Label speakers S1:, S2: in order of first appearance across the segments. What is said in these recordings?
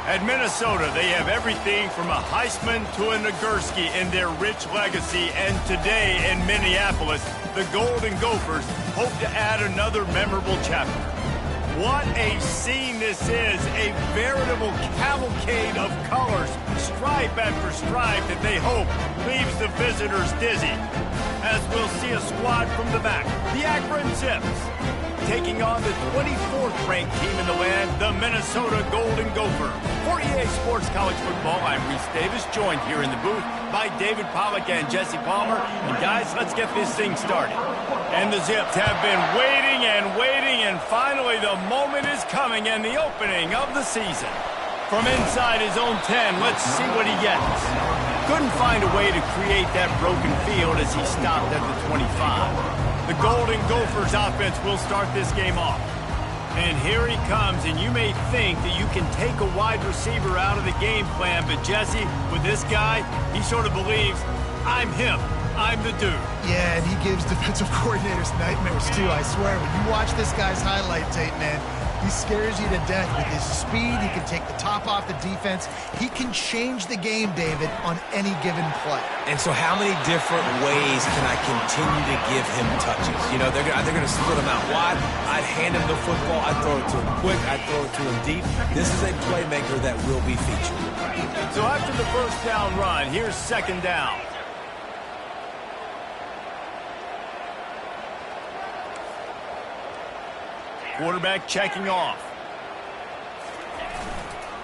S1: At Minnesota, they have everything from a Heisman to a Nagurski in their rich legacy, and today in Minneapolis, the Golden Gophers hope to add another memorable chapter. What a scene this is, a veritable cavalcade of colors, stripe after stripe that they hope leaves the visitors dizzy. As we'll see a squad from the back, the Akron Zips, taking on the 24th-ranked team in the land, the Minnesota Golden Gopher. For EA Sports College Football, I'm Reese Davis, joined here in the booth by David Pollack and Jesse Palmer. And guys, let's get this thing started. And the Zips have been waiting, and finally the moment is coming and the opening of the season. From inside his own 10, let's see what he gets. Couldn't find a way to create that broken field as he stopped at the 25. The Golden Gophers offense will start this game off. And here he comes, and you may think that you can take a wide receiver out of the game plan, but Jesse, with this guy, he sort of believes, I'm him. I'm the dude.
S2: Yeah, and he gives defensive coordinators nightmares, too, I swear. When you watch this guy's highlight tape, man, he scares you to death with his speed. He can take the top off the defense. He can change the game, David, on any given play.
S3: And so how many different ways can I continue to give him touches? You know, they're going to split him out wide. I'd hand him the football. I'd throw it to him quick. I'd throw it to him deep. This is a playmaker that will be featured.
S1: So after the first down run, here's second down. Quarterback checking off.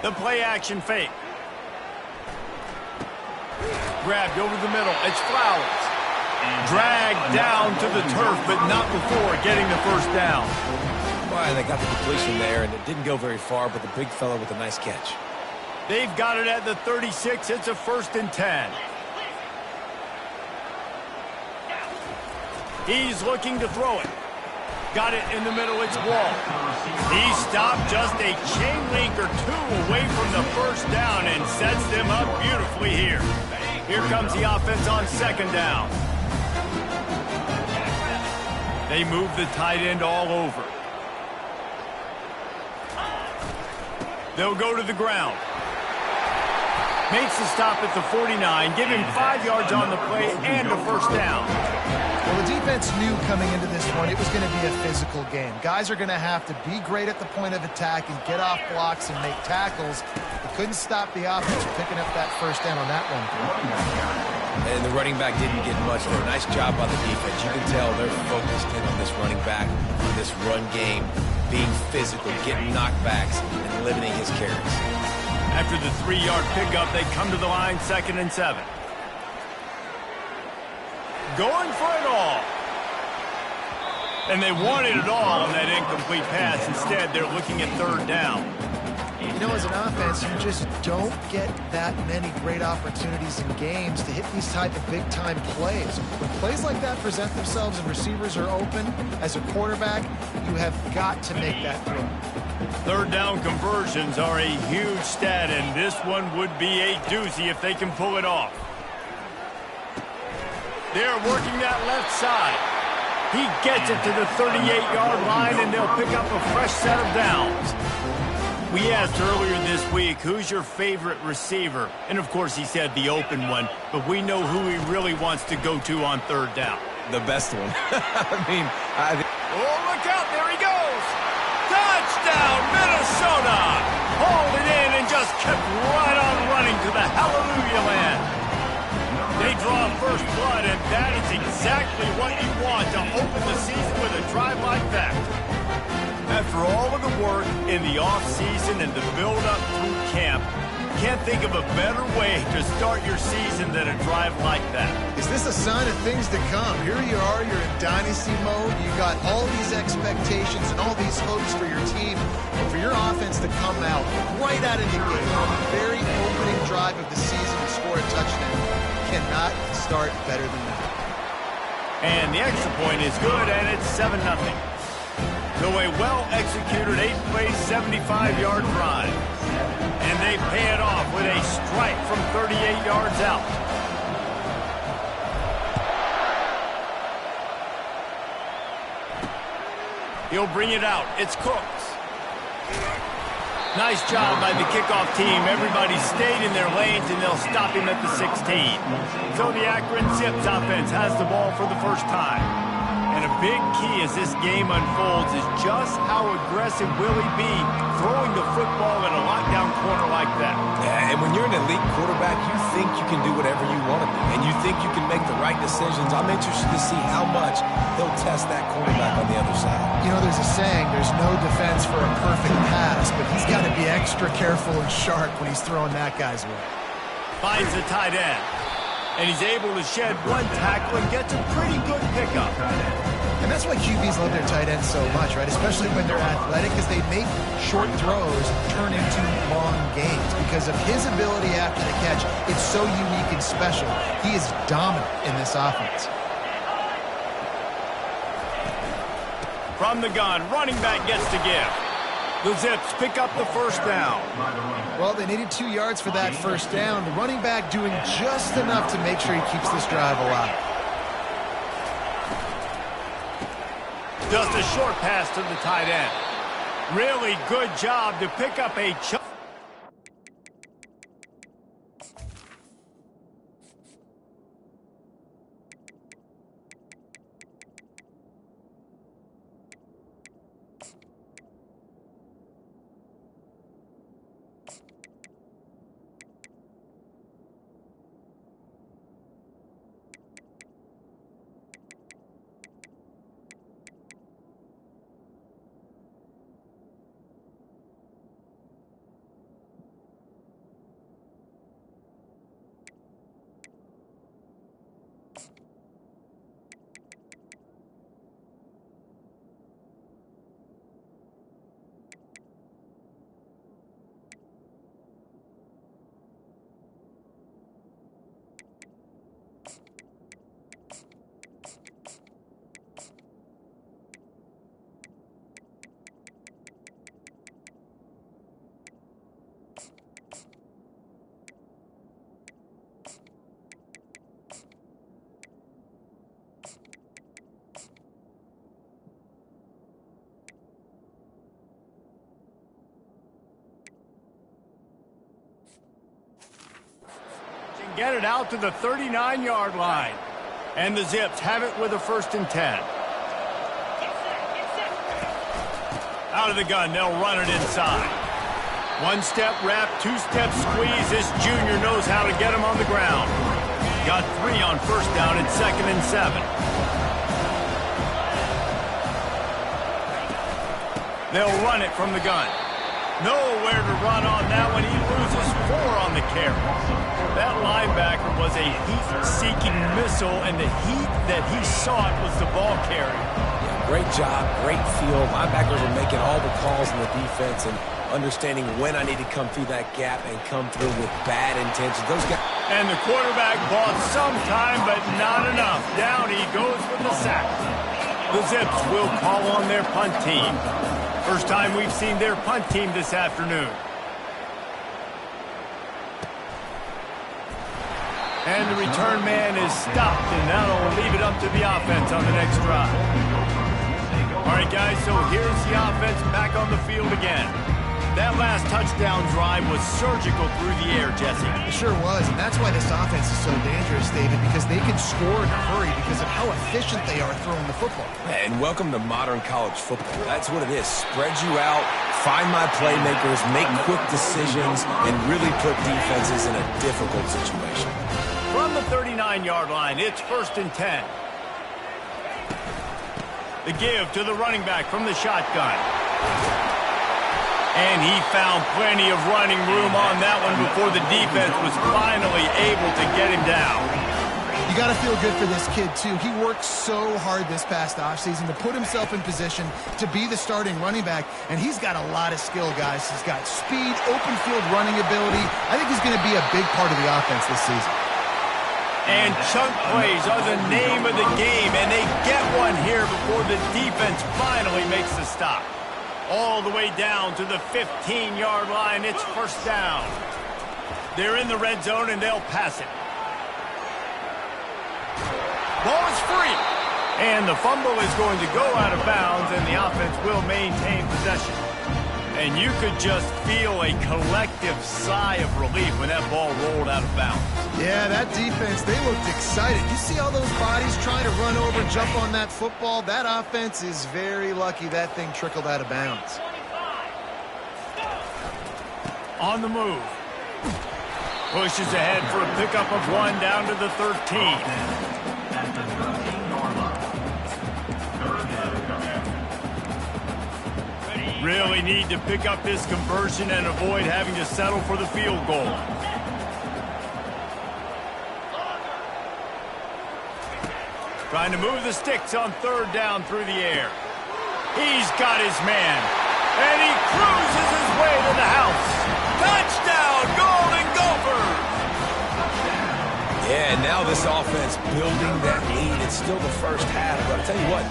S1: The play action fake. Grabbed over the middle. It's Flowers. Dragged down to the turf, but not before getting the first down.
S3: Well, they got the completion there, and it didn't go very far, but the big fella with a nice catch.
S1: They've got it at the 36. It's a 1st and 10. He's looking to throw it. Got it in the middle, it's Wall. He stopped just a chain link or two away from the first down and sets them up beautifully here. Here comes the offense on second down. They move the tight end all over. They'll go to the ground. Makes the stop at the 49, give him 5 yards on the play and a first down.
S2: Well, the defense knew coming into this one it was going to be a physical game. Guys are going to have to be great at the point of attack and get off blocks and make tackles. They couldn't stop the offense from picking up that first down on that one.
S3: And the running back didn't get much there. Nice job by the defense. You can tell they're focused in on this running back, on this run game, being physical, getting knockbacks, and limiting his carries.
S1: After the 3-yard pickup, they come to the line, 2nd and 7. Going for it all. And they wanted it all on that incomplete pass. Instead, they're looking at 3rd down.
S2: You know, as an offense, you just don't get that many great opportunities in games to hit these type of big-time plays. When plays like that present themselves and receivers are open, as a quarterback, you have got to make that throw.
S1: 3rd down conversions are a huge stat, and this one would be a doozy if they can pull it off. They're working that left side. He gets it to the 38-yard line, and they'll pick up a fresh set of downs. We asked earlier this week, who's your favorite receiver? And, of course, he said the open one, but we know who he really wants to go to on 3rd down.
S3: The best one.
S1: Oh, look out. There he goes. Touchdown, Minnesota. Hauled it in and just kept right on running to the hallelujah land. They draw first blood, and that is exactly what you want to open the season with a drive like that. After all of the work in the offseason and the build-up through camp, can't think of a better way to start your season than a drive like that.
S2: Is this a sign of things to come? Here you are, you're in dynasty mode. You got all these expectations and all these hopes for your team, and for your offense to come out right out of the gate on the very opening drive of the season and score a touchdown. Cannot start better than that.
S1: And the extra point is good, and it's 7-0. So a well-executed 8-play, 75-yard drive. And they pay it off with a strike from 38 yards out. He'll bring it out. It's Cooks. Nice job by the kickoff team. Everybody stayed in their lanes, and they'll stop him at the 16. So the Akron Zips offense has the ball for the first time. And a big key as this game unfolds is just how aggressive will he be throwing the football in a lockdown corner like that.
S3: Yeah, and when you're an elite quarterback, you think you can do whatever you want to do, and you think you can make the right decisions. I'm interested to see how much he'll test that quarterback on the other side.
S2: You know, there's a saying, there's no defense for a perfect pass, but he's got to be extra careful and sharp when he's throwing that guy's way.
S1: Finds the tight end. And he's able to shed one tackle and gets a pretty good pickup.
S2: And that's why QBs love their tight ends so much, right? Especially when they're athletic, because they make short throws turn into long gains. Because of his ability after the catch, it's so unique and special. He is dominant in this offense.
S1: From the gun, running back gets to give. The Zips pick up the first down.
S2: Well, they needed 2 yards for that first down. The running back doing just enough to make sure he keeps this drive alive.
S1: Just a short pass to the tight end. Really good job to pick up a chunk. Get it out to the 39-yard line. And the Zips have it with a 1st and 10. Out of the gun, they'll run it inside. 1-step wrap, 2-step squeeze. This junior knows how to get him on the ground. Got 3 on first down and 2nd and 7. They'll run it from the gun. Nowhere to run on that one. He loses 4 on the carry. That linebacker was a heat-seeking missile, and the heat that he sought was the ball carrier.
S3: Yeah, great job, great feel. Linebackers are making all the calls in the defense and understanding when I need to come through that gap and come through with bad intentions. Those guys.
S1: And the quarterback bought some time, but not enough. Down he goes with the sack. The Zips will call on their punt team. First time we've seen their punt team this afternoon. And the return man is stopped, and that'll leave it up to the offense on the next drive. All right, guys, so here's the offense back on the field again. That last touchdown drive was surgical through the air, Jesse.
S2: It sure was, and that's why this offense is so dangerous, David, because they can score in a hurry because of how efficient they are throwing the football.
S3: And welcome to modern college football. That's what it is. Spread you out, find my playmakers, make quick decisions, and really put defenses in a difficult situation.
S1: From the 39-yard line, it's 1st and 10. The give to the running back from the shotgun. And he found plenty of running room on that one before the defense was finally able to get him down.
S2: You got to feel good for this kid, too. He worked so hard this past offseason to put himself in position to be the starting running back, and he's got a lot of skill, guys. He's got speed, open field running ability. I think he's going to be a big part of the offense this season.
S1: And chunk plays are the name of the game, and they get one here before the defense finally makes the stop. All the way down to the 15-yard line. It's 1st down. They're in the red zone, and they'll pass it. Ball is free. And the fumble is going to go out of bounds, and the offense will maintain possession. And you could just feel a collective sigh of relief when that ball rolled out of bounds.
S2: Yeah, that defense, they looked excited. You see all those bodies trying to run over, jump on that football? That offense is very lucky that thing trickled out of bounds.
S1: On the move. Pushes ahead for a pickup of 1 down to the 13. Really need to pick up this conversion and avoid having to settle for the field goal. Trying to move the sticks on 3rd down through the air. He's got his man. And he cruises his way to the house. Touchdown, Golden Gophers!
S3: Yeah, and now this offense building that lead. It's still the first half, but I'll tell you what,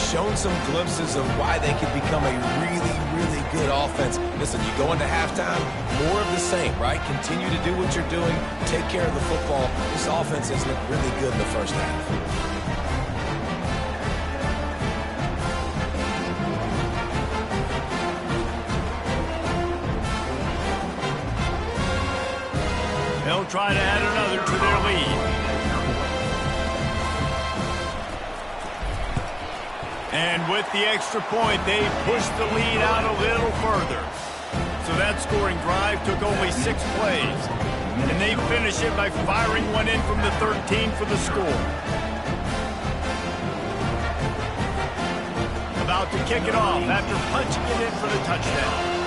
S3: shown some glimpses of why they could become a really, really good offense. Listen, you go into halftime, more of the same, right? Continue to do what you're doing, take care of the football. This offense has looked really good in the first half.
S1: They'll try to add another to their lead. And with the extra point, they pushed the lead out a little further. So that scoring drive took only 6 plays. And they finish it by firing one in from the 13 for the score. About to kick it off after punching it in for the touchdown.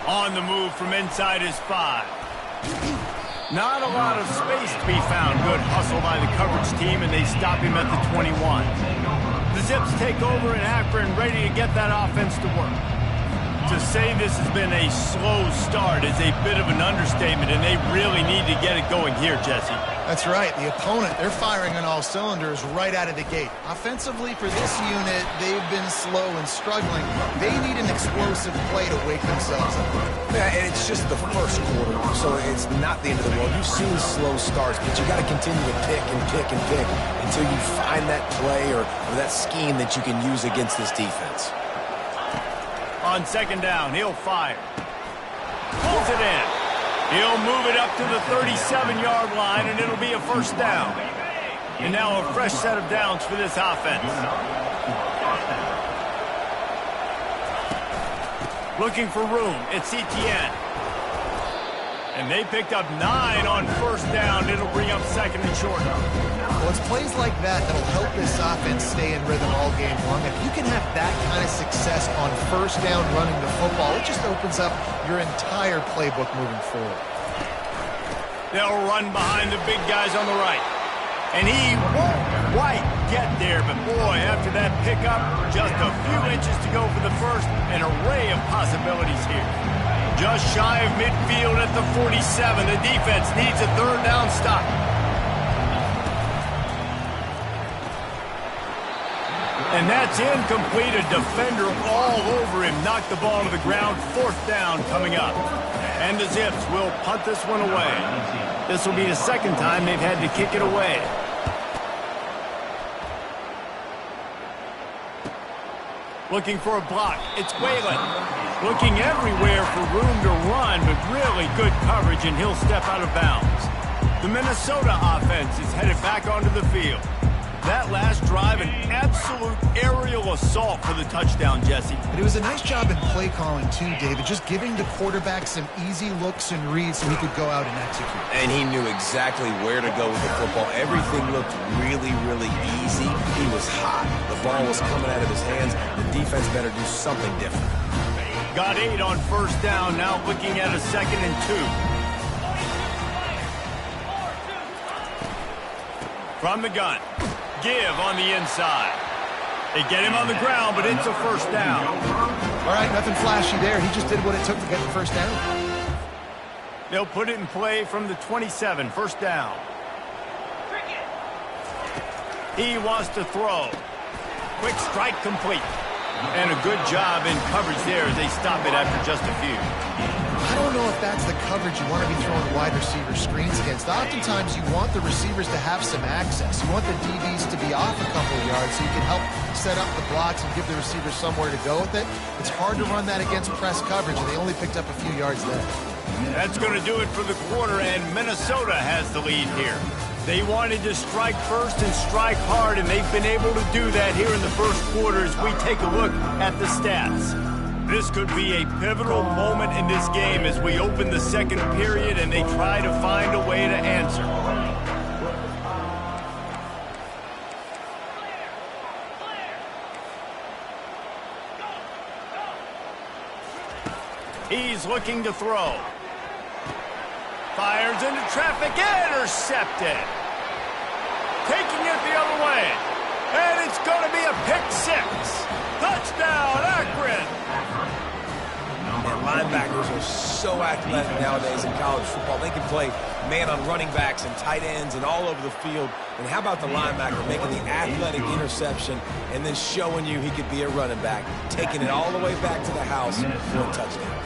S1: On the move from inside his 5. Not a lot of space to be found. Good hustle by the coverage team, and they stop him at the 21. The Zips take over in Akron, ready to get that offense to work. To say this has been a slow start is a bit of an understatement, and they really need to get it going here, Jesse.
S2: That's right. The opponent, they're firing on all cylinders right out of the gate. Offensively, for this unit, they've been slow and struggling. They need an explosive play to wake themselves up.
S3: Yeah, and it's just the first quarter, so it's not the end of the world. You've seen slow starts, but you got to continue to pick and pick and pick until you find that play or that scheme that you can use against this defense.
S1: On 2nd down, he'll fire. Pulls it in. He'll move it up to the 37-yard line, and it'll be a 1st down. And now a fresh set of downs for this offense. Looking for room. It's Etienne. And they picked up 9 on 1st down. It'll bring up 2nd and short.
S2: Well, it's plays like that that'll help this offense stay in rhythm all game long. If you can have that kind of success on 1st down running the football, it just opens up your entire playbook moving forward.
S1: They'll run behind the big guys on the right. And he won't quite get there, but boy, after that pickup, just a few inches to go for the first. An array of possibilities here. Just shy of midfield at the 47. The defense needs a 3rd down stop. And that's incomplete. A defender all over him. Knocked the ball to the ground. 4th down coming up. And the Zips will punt this one away. This will be the 2nd time they've had to kick it away. Looking for a block. It's Whalen. Looking everywhere for room to run, but really good coverage, and he'll step out of bounds. The Minnesota offense is headed back onto the field. That last drive, an absolute aerial assault for the touchdown, Jesse.
S2: But it was a nice job in play calling, too, David, just giving the quarterback some easy looks and reads so he could go out and execute.
S3: And he knew exactly where to go with the football. Everything looked really, really easy. He was hot. The ball was coming out of his hands. The defense better do something different.
S1: Got 8 on 1st down, now looking at a 2nd and 2. From the gun. Give on the inside. They get him on the ground, but it's a 1st down.
S2: All right, nothing flashy there. He just did what it took to get the 1st down.
S1: They'll put it in play from the 27, 1st down. He wants to throw. Quick strike complete. And a good job in coverage there as they stop it after just a few.
S2: I don't know if that's the coverage you want to be throwing wide receiver screens against. Oftentimes, you want the receivers to have some access. You want the DBs to be off a couple of yards so you can help set up the blocks and give the receivers somewhere to go with it. It's hard to run that against press coverage, and they only picked up a few yards there.
S1: That's going to do it for the quarter, and Minnesota has the lead here. They wanted to strike first and strike hard, and they've been able to do that here in the first quarter as we take a look at the stats. This could be a pivotal moment in this game as we open the second period and they try to find a way to answer. He's looking to throw. Fires into traffic, intercepted. Taking it the other way. And it's going to be a pick six. Touchdown, Akron.
S3: And linebackers are so athletic nowadays in college football. They can play man on running backs and tight ends and all over the field. And how about the linebacker making the athletic interception and then showing you he could be a running back, taking it all the way back to the house for a touchdown.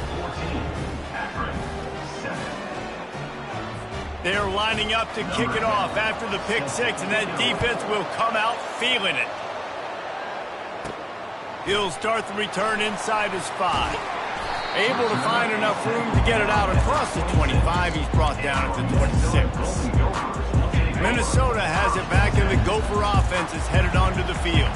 S1: They're lining up to kick it off after the pick six, and that defense will come out feeling it. He'll start the return inside his 5. Able to find enough room to get it out across the 25. He's brought down at the 26. Minnesota has it back, and the Gopher offense is headed onto the field.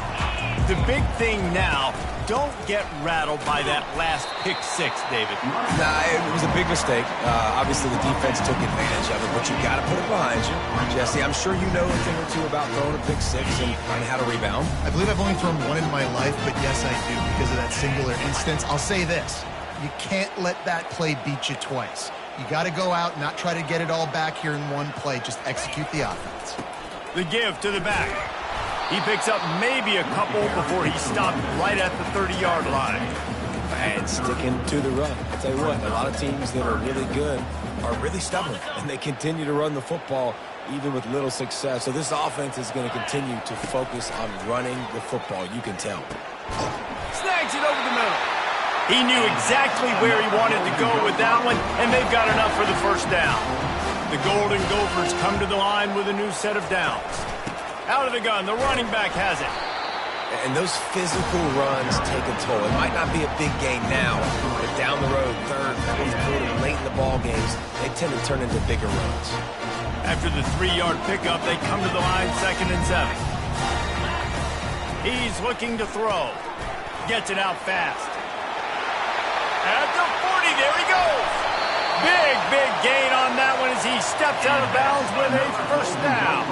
S1: The big thing now, don't get rattled by that last pick six, David.
S3: Nah, it was a big mistake. Obviously, the defense took advantage of it, but you got to put it behind you. Jesse, I'm sure you know a thing or two about throwing a pick six and how to rebound.
S2: I believe I've only thrown one in my life, but yes, I do because of that singular instance. I'll say this. You can't let that play beat you twice. You got to go out and not try to get it all back here in one play. Just execute the offense.
S1: The give to the back. He picks up maybe a couple before he stopped right at the 30-yard line.
S3: And sticking to the run. I'll tell you what, a lot of teams that are really good are really stubborn, and they continue to run the football even with little success. So this offense is going to continue to focus on running the football. You can tell.
S1: Snags it over the middle. He knew exactly where he wanted to go with that one, and they've got enough for the first down. The Golden Gophers come to the line with a new set of downs. Out of the gun, the running back has it.
S3: And those physical runs take a toll. It might not be a big gain now, but down the road, third, fourth quarter, late in the ball games, they tend to turn into bigger runs.
S1: After the 3-yard pickup, they come to the line 2nd and 7. He's looking to throw. Gets it out fast. At the 40, there he goes. Big gain on that one as he steps out of bounds with a first down.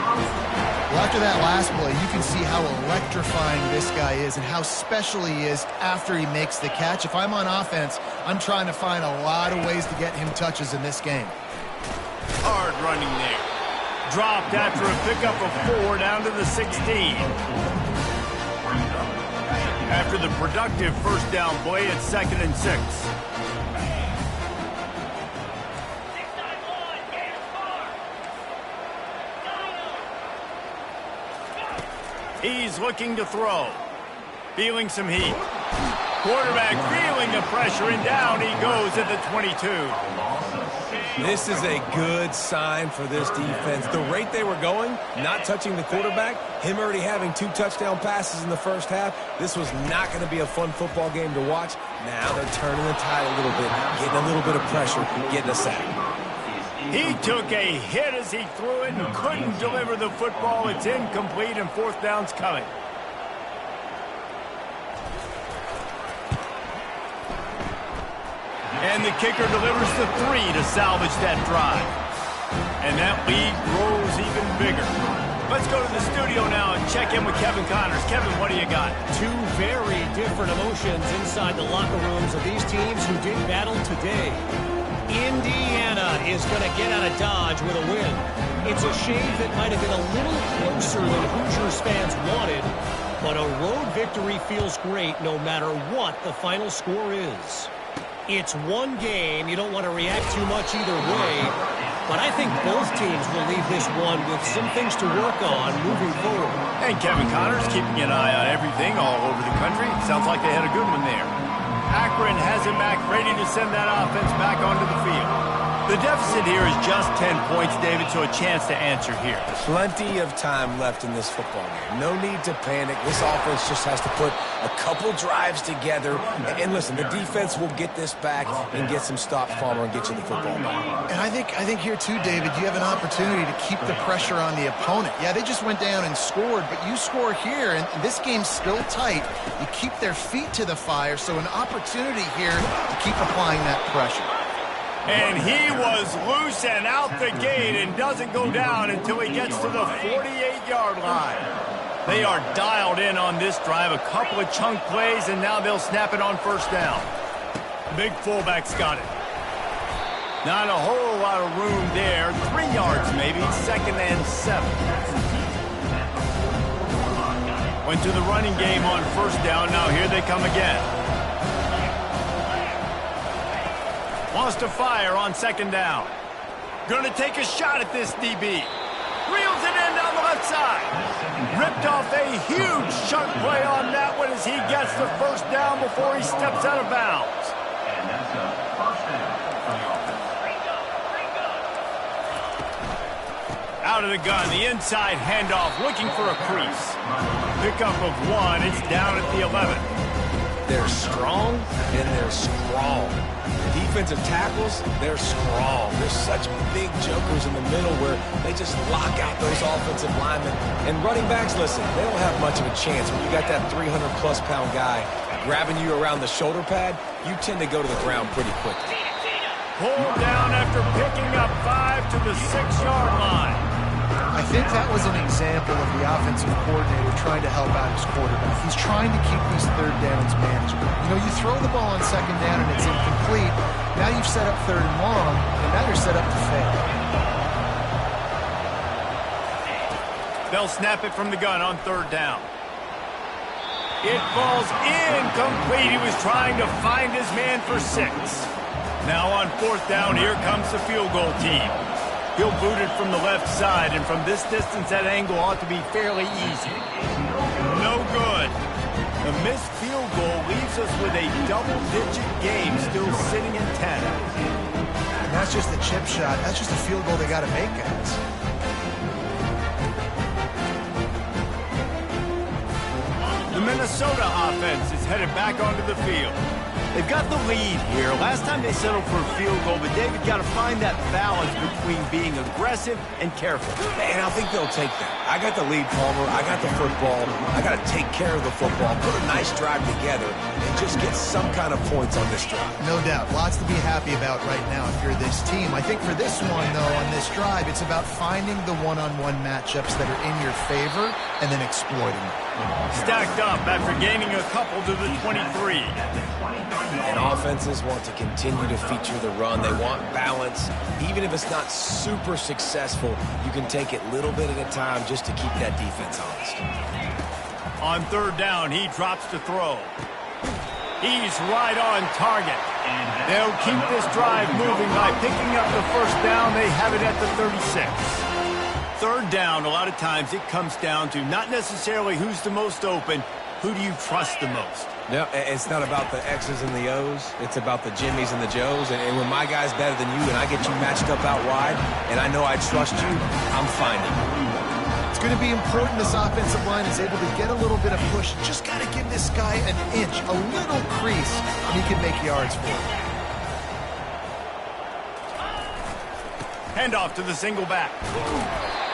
S2: Well, after that last play, you can see how electrifying this guy is and how special he is after he makes the catch. If I'm on offense, I'm trying to find a lot of ways to get him touches in this game.
S1: Hard running there. Dropped after a pickup of 4 down to the 16. After the productive first down play, it's 2nd and 6. He's looking to throw. Feeling some heat. Quarterback feeling the pressure, and down he goes at the 22.
S3: This is a good sign for this defense. The rate they were going, not touching the quarterback, him already having 2 touchdown passes in the first half, this was not going to be a fun football game to watch. Now they're turning the tide a little bit, getting a little bit of pressure, getting a sack.
S1: He took a hit as he threw it and couldn't deliver the football. It's incomplete, and 4th down's coming. And the kicker delivers the 3 to salvage that drive. And that lead grows even bigger. Let's go to the studio now and check in with Kevin Connors. Kevin, what do you got?
S4: 2 very different emotions inside the locker rooms of these teams who did battle today. Indiana is going to get out of Dodge with a win. It's a shave that might have been a little closer than Hoosiers fans wanted, but a road victory feels great no matter what the final score is. It's one game. You don't want to react too much either way, but I think both teams will leave this one with some things to work on moving forward.
S1: And Kevin Connors keeping an eye on everything all over the country. Sounds like they had a good one there. Akron has it back, ready to send that offense back onto the field. The deficit here is just 10 points, David, so a chance to answer here.
S3: Plenty of time left in this football game. No need to panic. This offense just has to put a couple drives together. And listen, the defense will get this back and get some stops, Palmer, and get you the football back.
S2: And I think here too, David, you have an opportunity to keep the pressure on the opponent. Yeah, they just went down and scored, but you score here, and this game's still tight. You keep their feet to the fire, so an opportunity here to keep applying that pressure.
S1: And he was loose and out the gate and doesn't go down until he gets to the 48-yard line. They are dialed in on this drive. A couple of chunk plays, and now they'll snap it on first down. Big fullback's got it. Not a whole lot of room there. 3 yards maybe, 2nd and 7. Went to the running game on first down. Now here they come again. Wants to fire on 2nd down. Going to take a shot at this DB. Reels it in down the left side. Ripped off a huge chunk play on that one as he gets the first down before he steps out of bounds. Out of the gun, the inside handoff, looking for a crease. Pickup of 1, it's down at the 11.
S3: They're strong, and they're strong. Defensive tackles, they're strong. There's such big jokers in the middle where they just lock out those offensive linemen. And running backs, listen, they don't have much of a chance. When you got that 300-plus pound guy grabbing you around the shoulder pad, you tend to go to the ground pretty quickly.
S1: Pulled down after picking up 5 to the 6-yard line.
S2: I think that was an example of the offensive coordinator trying to help out his quarterback. He's trying to keep these 3rd downs manageable. You know, you throw the ball on 2nd down and it's incomplete. Now you've set up 3rd and long, and now you're set up to fail.
S1: They'll snap it from the gun on 3rd down. It falls incomplete. He was trying to find his man for 6. Now on 4th down, here comes the field goal team. He'll boot it from the left side, and from this distance, that angle ought to be fairly easy. No good. The missed field goal leaves us with a double-digit game still sitting in 10.
S2: And that's just a chip shot. That's just a field goal they got to make, guys.
S1: The Minnesota offense is headed back onto the field. They've got the lead here. Last time they settled for a field goal, but David got to find that balance between being aggressive and careful.
S3: And I think they'll take that. I got the lead, Palmer. I got the football. I got to take care of the football, put a nice drive together, and just get some kind of points on this drive.
S2: No doubt. Lots to be happy about right now if you're this team. I think for this one, though, on this drive, it's about finding the one-on-one matchups that are in your favor and then exploiting them.
S1: Stacked up after gaining a couple to the 23.
S3: And offenses want to continue to feature the run. They want balance. Even if it's not super successful, you can take it little bit at a time just to keep that defense honest.
S1: On 3rd down, he drops to throw. He's right on target. They'll keep this drive moving by picking up the first down. They have it at the 36. 3rd down, a lot of times it comes down to not necessarily who's the most open, who do you trust the most?
S3: Yeah, it's not about the X's and the O's. It's about the Jimmies and the Joes. And when my guy's better than you and I get you matched up out wide and I know I trust you, I'm finding you.
S2: It's going to be important this offensive line is able to get a little bit of push. Just got to give this guy an inch, a little crease, and he can make yards for it.
S1: Handoff to the single back.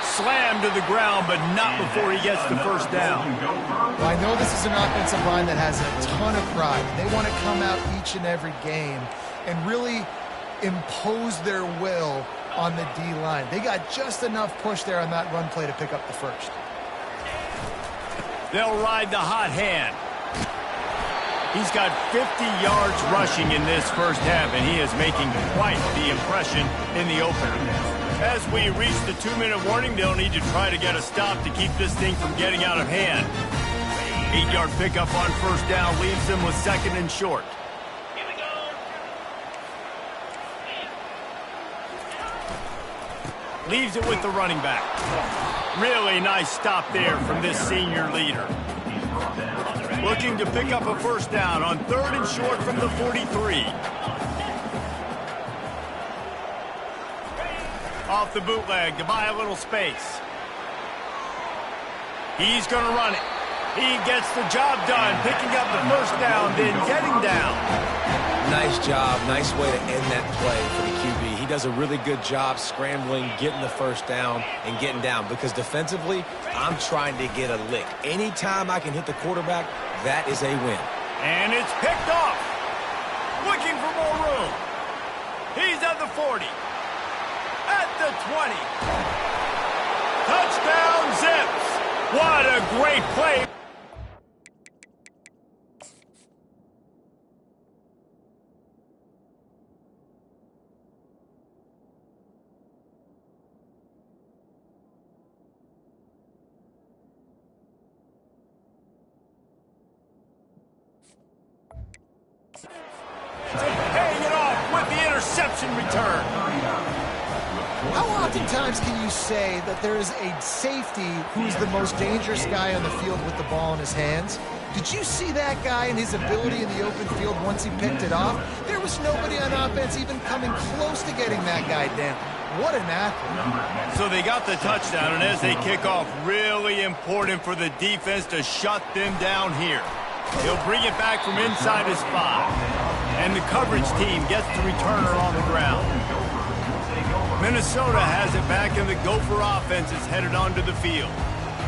S1: Slammed to the ground, but not before he gets the first down.
S2: Well, I know this is an offensive line that has a ton of pride. They want to come out each and every game and really impose their will on the D-line. They got just enough push there on that run play to pick up the first.
S1: They'll ride the hot hand. He's got 50 yards rushing in this first half, and he is making quite the impression in the opener. As we reach the 2-minute warning, they'll need to try to get a stop to keep this thing from getting out of hand. 8-yard pickup on first down leaves them with 2nd and short. Leaves it with the running back. Really nice stop there from this senior leader. Looking to pick up a first down on 3rd and short from the 43. Off the bootleg to buy a little space. He's going to run it. He gets the job done, picking up the first down, then getting down.
S3: Nice job. Nice way to end that play for the QB. He does a really good job scrambling, getting the first down, and getting down. Because defensively, I'm trying to get a lick. Anytime I can hit the quarterback, that is a win.
S1: And it's picked off. Looking for more room. He's at the 40. At the 20. Touchdown, Zips. What a great play. Paying it off with the interception return.
S2: How oftentimes can you say that there is a safety who's the most dangerous guy on the field with the ball in his hands? Did you see that guy and his ability in the open field once he picked it off? There was nobody on offense even coming close to getting that guy down. What an athlete.
S1: So they got the touchdown, and as they kick off, really important for the defense to shut them down here. He'll bring it back from inside his 5. And the coverage team gets the returner on the ground. Minnesota has it back, and the Gopher offense is headed onto the field.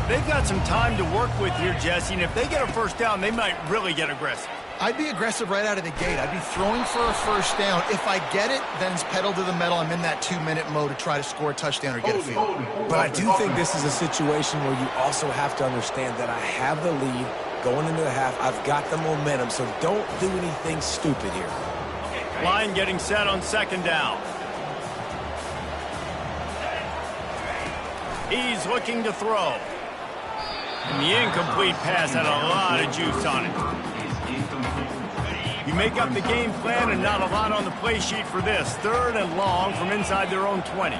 S1: They've got some time to work with here, Jesse, and if they get a first down, they might really get aggressive.
S2: I'd be aggressive right out of the gate. I'd be throwing for a first down. If I get it, then it's pedal to the metal. I'm in that 2-minute mode to try to score a touchdown or get a field.
S3: But I do think this is a situation where you also have to understand that I have the lead going into the half. I've got the momentum, so don't do anything stupid here.
S1: Line getting set on 2nd down. He's looking to throw. And the incomplete pass had a lot of juice on it. You make up the game plan and not a lot on the play sheet for this. 3rd and long from inside their own 20.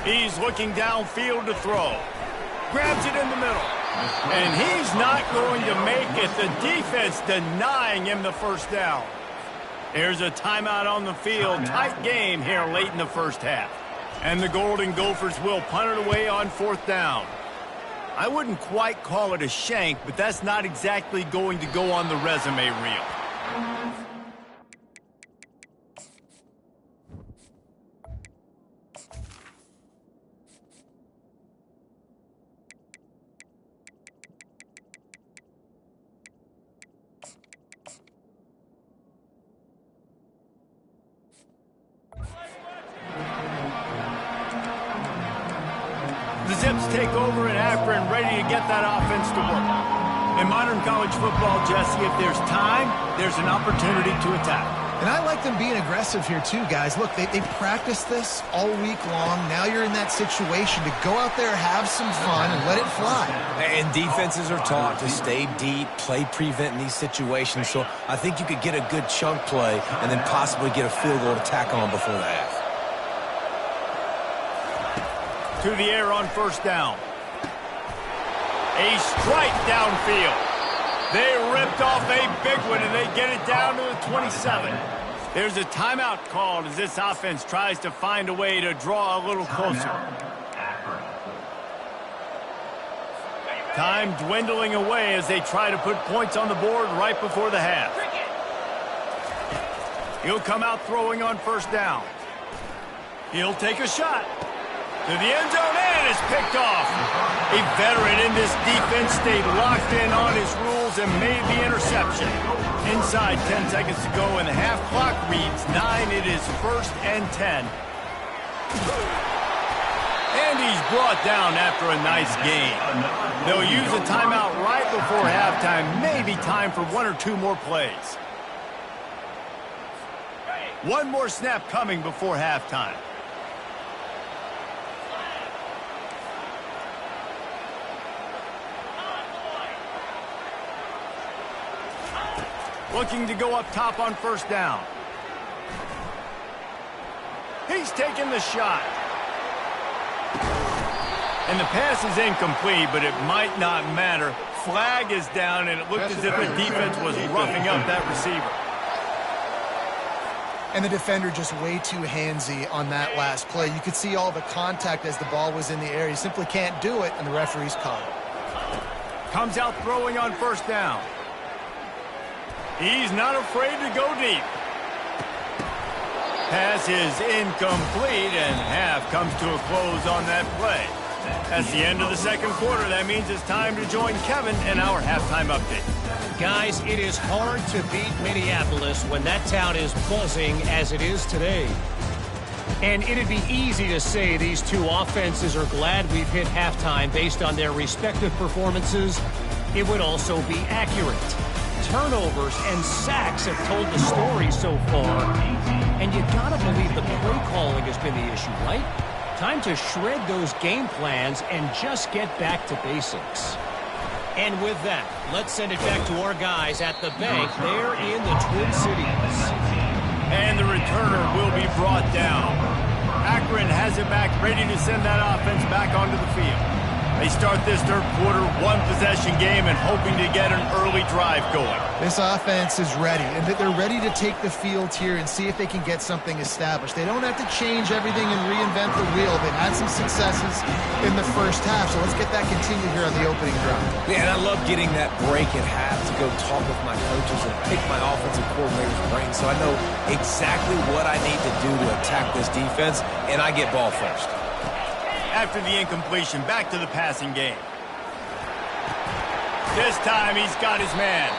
S1: He's looking downfield to throw. Grabs it in the middle. And he's not going to make it. The defense denying him the first down. There's a timeout on the field. Tight game here late in the first half. And the Golden Gophers will punt it away on 4th down. I wouldn't quite call it a shank, but that's not exactly going to go on the resume reel. The Zips take over in Akron, ready to get that offense to work. In modern college football, Jesse, if there's time, there's an opportunity to attack.
S2: And I like them being aggressive here too, guys. Look, they practiced this all week long. Now you're in that situation to go out there, have some fun, and let it fly.
S3: And defenses are taught to stay deep, play prevent in these situations. So I think you could get a good chunk play and then possibly get a field goal to tack on before the half.
S1: To the air on 1st down. A strike downfield. They ripped off a big one, and they get it down to the 27. There's a timeout called as this offense tries to find a way to draw a little closer. Time dwindling away as they try to put points on the board right before the half. He'll come out throwing on 1st down. He'll take a shot. To the end zone, and it's picked off. A veteran in this defense stayed locked in on his rules and made the interception. Inside 10 seconds to go, and the half clock reads 9. It is 1st and 10. And he's brought down after a nice game. They'll use a timeout right before halftime. Maybe time for 1 or 2 more plays. One more snap coming before halftime. Looking to go up top on 1st down. He's taking the shot. And the pass is incomplete, but it might not matter. Flag is down, and it looked as if the defense was roughing up that receiver.
S2: And the defender just way too handsy on that last play. You could see all the contact as the ball was in the air. He simply can't do it, and the referee's caught it.
S1: Comes out throwing on first down. He's not afraid to go deep. Pass is incomplete, and half comes to a close on that play. That's the end of the second quarter. That means it's time to join Kevin in our halftime update.
S4: Guys, it is hard to beat Minneapolis when that town is buzzing as it is today. And it'd be easy to say these two offenses are glad we've hit halftime based on their respective performances. It would also be accurate. Turnovers and sacks have told the story so far. And you gotta believe the play calling has been the issue, right? Time to shred those game plans and just get back to basics. And with that, let's send it back to our guys at the bank there in the Twin Cities.
S1: And the returner will be brought down. Akron has it back, ready to send that offense back onto the field. They start this third quarter, one-possession game, and hoping to get an early drive going.
S2: This offense is ready, and they're ready to take the field here and see if they can get something established. They don't have to change everything and reinvent the wheel. They've had some successes in the first half, so let's get that continued here on the opening drive.
S3: Yeah, and I love getting that break at half to go talk with my coaches and pick my offensive coordinator's brain so I know exactly what I need to do to attack this defense, and I get ball first.
S1: After the incompletion, back to the passing game. This time he's got his man.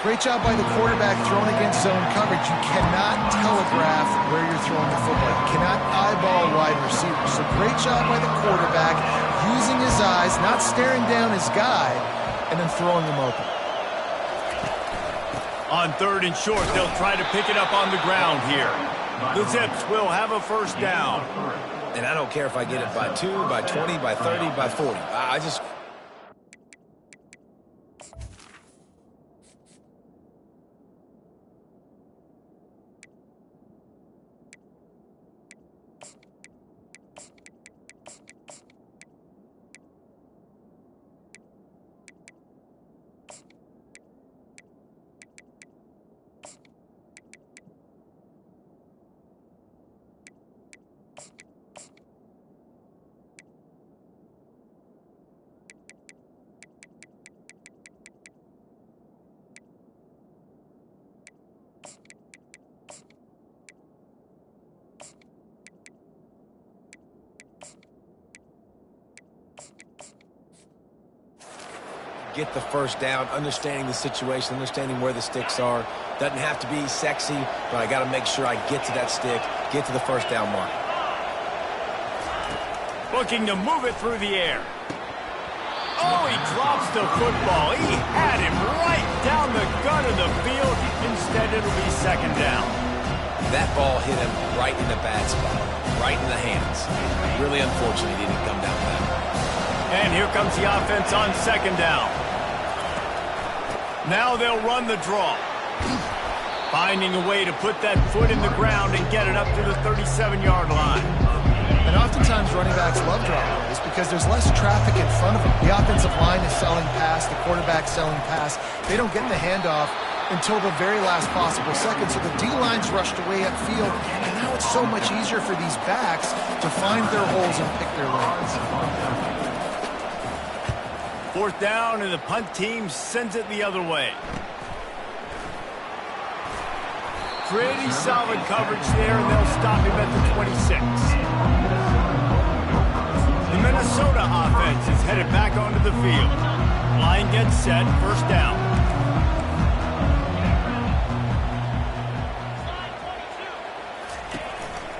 S2: Great job by the quarterback throwing against zone coverage. You cannot telegraph where you're throwing the football. You cannot eyeball wide receivers. So great job by the quarterback using his eyes, not staring down his guy, and then throwing him open.
S1: On third and short, they'll try to pick it up on the ground here. The Zips will have a first down.
S3: And I don't care if I get it by 2, by 20, by 30, by 40. I just... get the first down, understanding the situation, understanding where the sticks are. Doesn't have to be sexy, but I got to make sure I get to that stick, get to the first down mark.
S1: Looking to move it through the air. Oh, he drops the football. He had him right down the gut of the field. Instead, it'll be second down.
S3: That ball hit him right in the bad spot, right in the hands. Really unfortunate he didn't come down with that.
S1: And here comes the offense on second down. Now they'll run the draw. Finding a way to put that foot in the ground and get it up to the 37-yard line.
S2: And oftentimes running backs love draw plays because there's less traffic in front of them. The offensive line is selling pass, the quarterback's selling pass. They don't get the handoff until the very last possible second. So the D-line's rushed away upfield, and now it's so much easier for these backs to find their holes and pick their lanes.
S1: Fourth down, and the punt team sends it the other way. Pretty solid coverage there, and they'll stop him at the 26. The Minnesota offense is headed back onto the field. Line gets set, first down.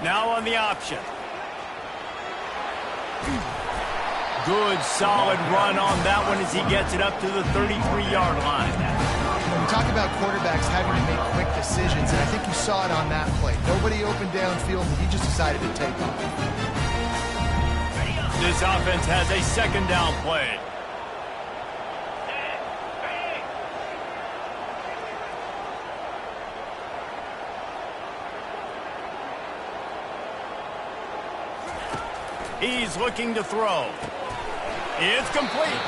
S1: Now on the option. Good, solid run on that one as he gets it up to the 33-yard line.
S2: We talk about quarterbacks having to make quick decisions, and I think you saw it on that play. Nobody open downfield, and he just decided to take off.
S1: This offense has a second down play. He's looking to throw. It's complete.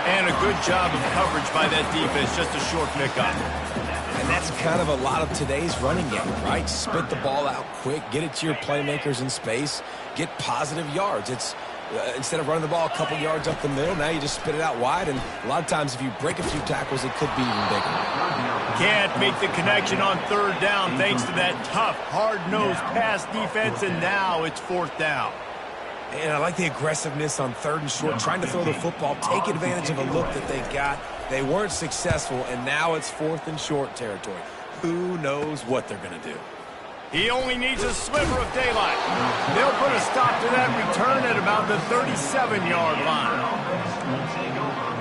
S1: And a good job of coverage by that defense, just a short pickup.
S3: And that's kind of a lot of today's running game, right? Spit the ball out quick, get it to your playmakers in space, get positive yards. It's instead of running the ball a couple yards up the middle, now you just spit it out wide, and a lot of times if you break a few tackles, it could be even bigger.
S1: Can't make the connection on third down thanks to that tough, hard-nosed pass defense, and now it's fourth down.
S3: And I like the aggressiveness on third and short, trying to throw the football, take advantage of a look that they got. They weren't successful, and now it's fourth and short territory. Who knows what they're going to do?
S1: He only needs a sliver of daylight. They'll put a stop to that return at about the 37-yard line.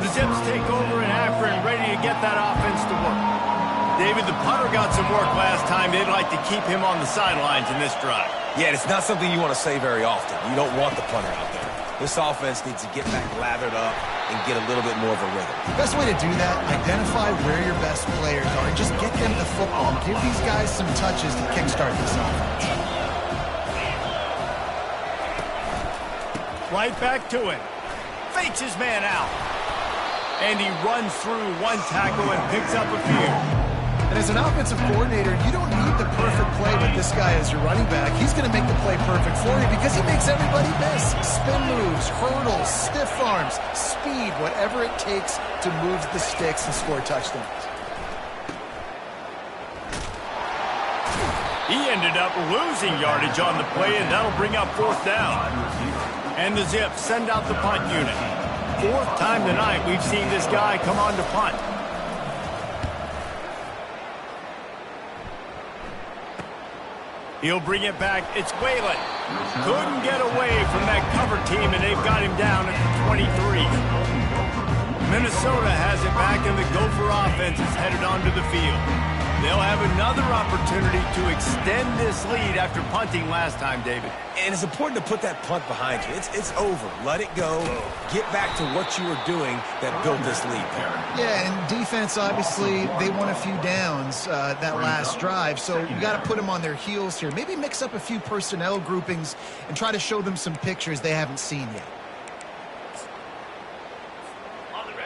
S1: The Zips take over in Akron, ready to get that offense to work. David, the punter got some work last time. They'd like to keep him on the sidelines in this drive.
S3: Yeah, it's not something you want to say very often. You don't want the punter out there. This offense needs to get back lathered up and get a little bit more of a rhythm.
S2: The best way to do that, identify where your best players are and just get them the football. Give these guys some touches to kickstart this offense.
S1: Right back to it. Fakes his man out. And he runs through one tackle and picks up a few.
S2: And as an offensive coordinator, you don't need the perfect play with this guy as your running back. He's going to make the play perfect for you because he makes everybody miss. Spin moves, hurdles, stiff arms, speed, whatever it takes to move the sticks and score touchdowns.
S1: He ended up losing yardage on the play, and that'll bring up fourth down. And the Zips send out the punt unit. Fourth time tonight we've seen this guy come on to punt. He'll bring it back. It's Whalen. Couldn't get away from that cover team, and they've got him down at the 23. Minnesota has it back, and the Gopher offense is headed onto the field. They'll have another opportunity to extend this lead after punting last time, David.
S3: And it's important to put that punt behind you. It's over. Let it go. Get back to what you were doing that built this lead, Perry.
S2: Yeah, and defense, obviously, they won a few downs that last drive, so you got to put them on their heels here. Maybe mix up a few personnel groupings and try to show them some pictures they haven't seen yet.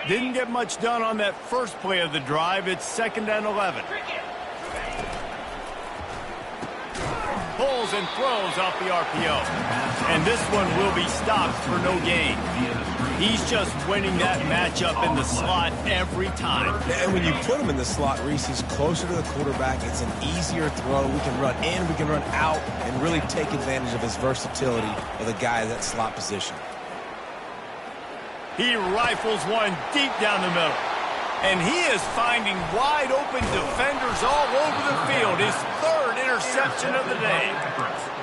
S1: Didn't get much done on that first play of the drive. It's 2nd and 11. Pulls and throws off the RPO. And this one will be stopped for no gain. He's just winning that matchup in the slot every time.
S3: And when you put him in the slot, Reese, he's closer to the quarterback. It's an easier throw. We can run in, we can run out, and really take advantage of his versatility of the guy in that slot position.
S1: He rifles one deep down the middle. And he is finding wide open defenders all over the field. His third interception of the day.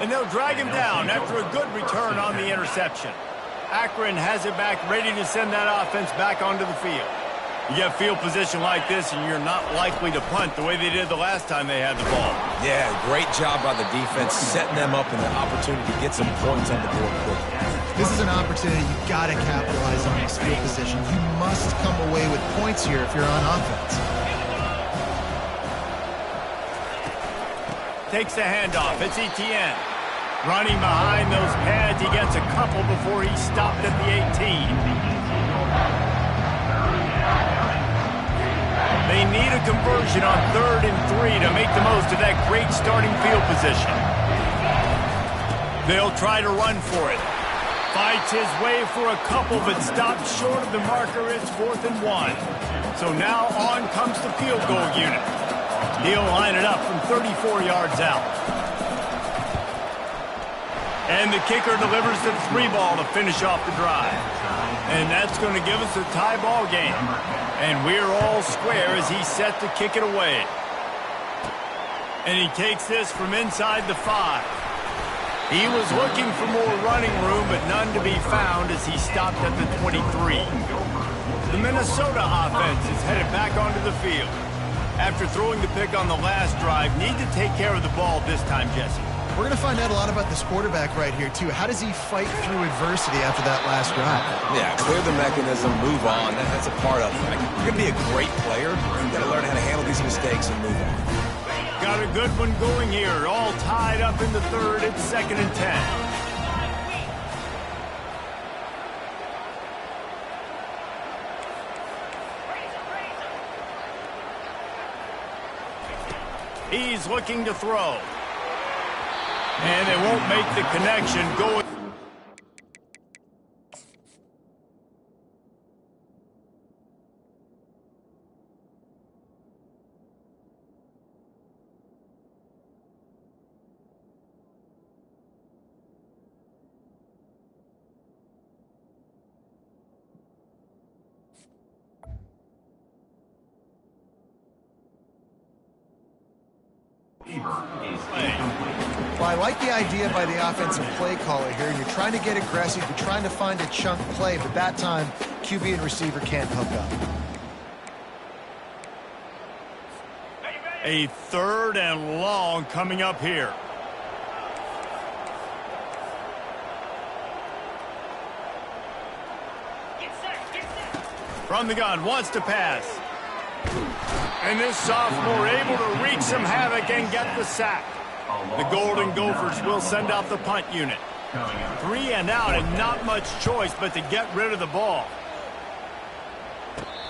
S1: And they'll drag him down after a good return on the interception. Akron has it back, ready to send that offense back onto the field. You get field position like this, and you're not likely to punt the way they did the last time they had the ball.
S3: Yeah, great job by the defense, setting them up in the opportunity to get some points on the board quickly.
S2: This is an opportunity you've got to capitalize on this field position. You must come away with points here if you're on offense.
S1: Takes the handoff. It's Etienne. Running behind those pads, he gets a couple before he stopped at the 18. They need a conversion on 3rd and 3 to make the most of that great starting field position. They'll try to run for it. Fights his way for a couple, but stopped short of the marker. It's 4th and 1. So now on comes the field goal unit. He'll line it up from 34 yards out. And the kicker delivers the 3 ball to finish off the drive. And that's going to give us a tie ball game. And we're all square as he's set to kick it away. And he takes this from inside the 5. He was looking for more running room, but none to be found as he stopped at the 23. The Minnesota offense is headed back onto the field. After throwing the pick on the last drive, need to take care of the ball this time, Jesse.
S2: We're going to find out a lot about this quarterback right here, too. How does he fight through adversity after that last drive?
S3: Yeah, clear the mechanism, move on. That's a part of it. You're going to be a great player. You've got to learn how to handle these mistakes and move on.
S1: Got a good one going here. All tied up in the 3rd. It's 2nd and 10. He's looking to throw. And they won't make the connection going.
S2: Well, I like the idea by the offensive play caller here. You're trying to get aggressive. You're trying to find a chunk play, but that time, QB and receiver can't hook up.
S1: A 3rd and long coming up here. From the gun, wants to pass. And this sophomore able to wreak some havoc and get the sack. The Golden Gophers will send out the punt unit. 3 and out and not much choice but to get rid of the ball.